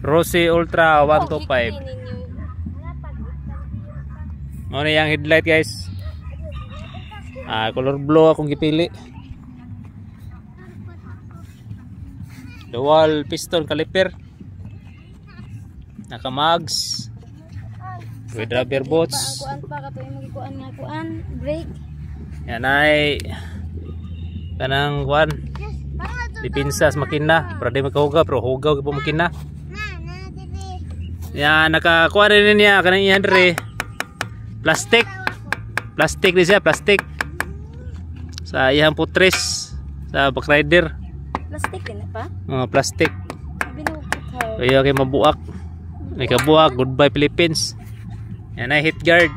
Rossi Ultra 125. Ano yung headlight guys? Color blue akong gipili. Dual piston caliper. Naka mags. With rubber boots. Kuan pa kato yung magikuan nga kuan, brake. Yan ay kanang kuan. Dipinsas makina para di magkahugaw pero hugaw gyud makina. Yan nakakuha rin niya kanang iyan dre. Plastic. Plastic din siya, plastic. Sa iyang putres sa backrider. Plastic din pa? Plastic. Binukot. Kaya kay mabuak. May kabuak, goodbye Philippines. Yan ay hit guard.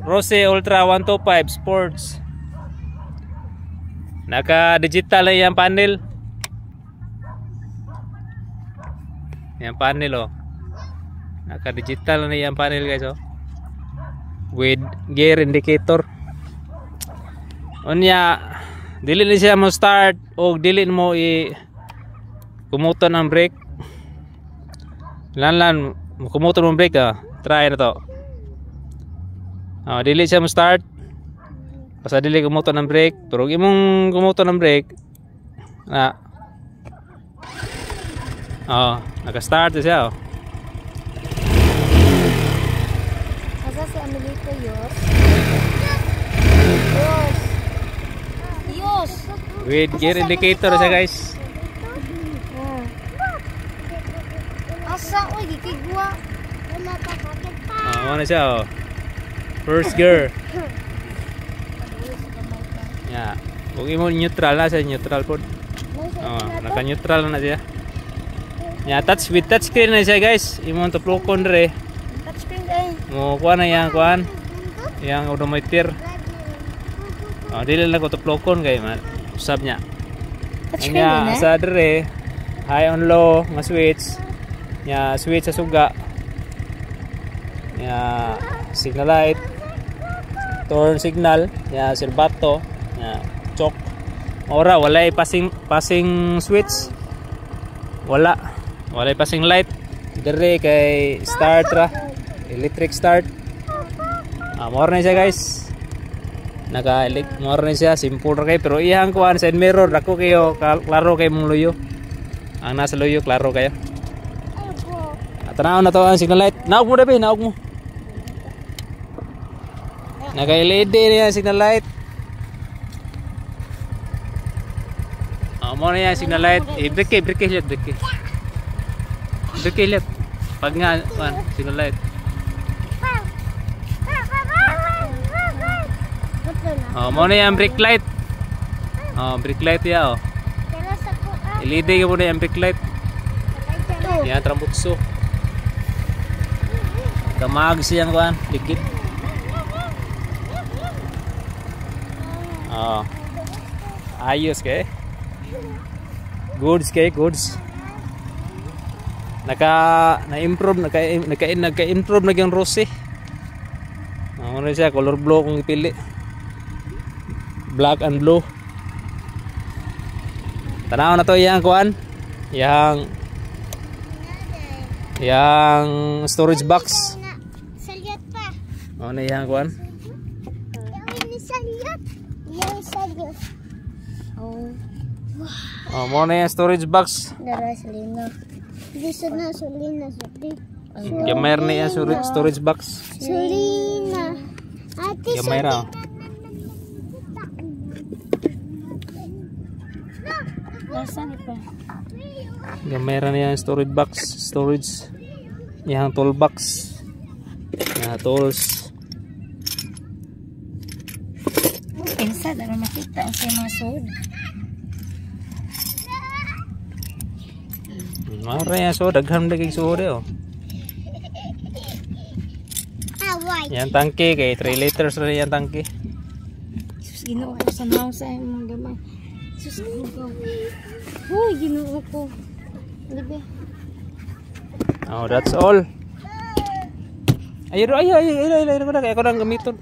Rossi Ultra 125 Sports. Naka digital na yung panel. Yung panel oh. Naka digital na yung panel guys oh. With gear indicator. Unya dili ni siya mo start o dili mo kumuton ang brake. Lan kumuton ang brake try na to. Dili siya mo start. Basta dili kumuton ang brake, pero imong kumuton ang brake na naka-start siya Asa si Amelito yos? Yos. With gear indicator siya guys. Asa oy gikigwa. Wala pa bakit pa. Ano siya first gear. Ya, kung imo neutral na siya, neutral po. Naka-neutral na siya. Ya, with touch screen na siya guys. Imo to plokon dre. Touch screen kay. Mo kuan na yang kuan. Yang odometer. Dili lang ko to plokon kay man. Usab niya. Touch screen din sa dre high on low nga switch. Ya, switch sa suga. Ya, signal light. Turn signal. Ya, serbato. Ya, choke. Ora walay passing switch. Walay passing light. Dire kay start ra. Electric start. More na siya guys. More na siya, simple ra kay pero iyang kuan side mirror dako kayo klaro kay mong luyo. Ang nasa luyo klaro kayo. Tanaw na to ang signal light. Naog mo dabi, naog mo. Naka-LED niya signal light. Mo na yan signal light. Brake light. Brake light. Pag nga signal light. Mo na yan brake light. Brake light ya LED ka mo na yan brake light. Yan trambutso. Kamag siyang kuan, dikit. Ayos kay. Goods kay, goods. Na-improve na yung Rossi. Ano siya, color blue kung ipili. Black and blue. Tanaw na to yang kuan. Yang storage box. Salyat pa. Ano yang kuan? Mo na yung storage box. Dara salina. Lisod na salina sudi. Gamay na yung storage box. Salina. Ate Gamay ra. Nasaan pa? Gamay ra na yung storage box. Storage. Yung toolbox. Yung tools. Pensa dara makita ang sa mga sud. Mara yan so, dagham daging suho oh. Yan tangke kay 3 liters na yan tangke. Sus ginoo ko sa naw sa mga gamay. Sus ginoo. Hoy ginoo ko. Libe. That's all. Ayo ko na kay ako nang gamiton.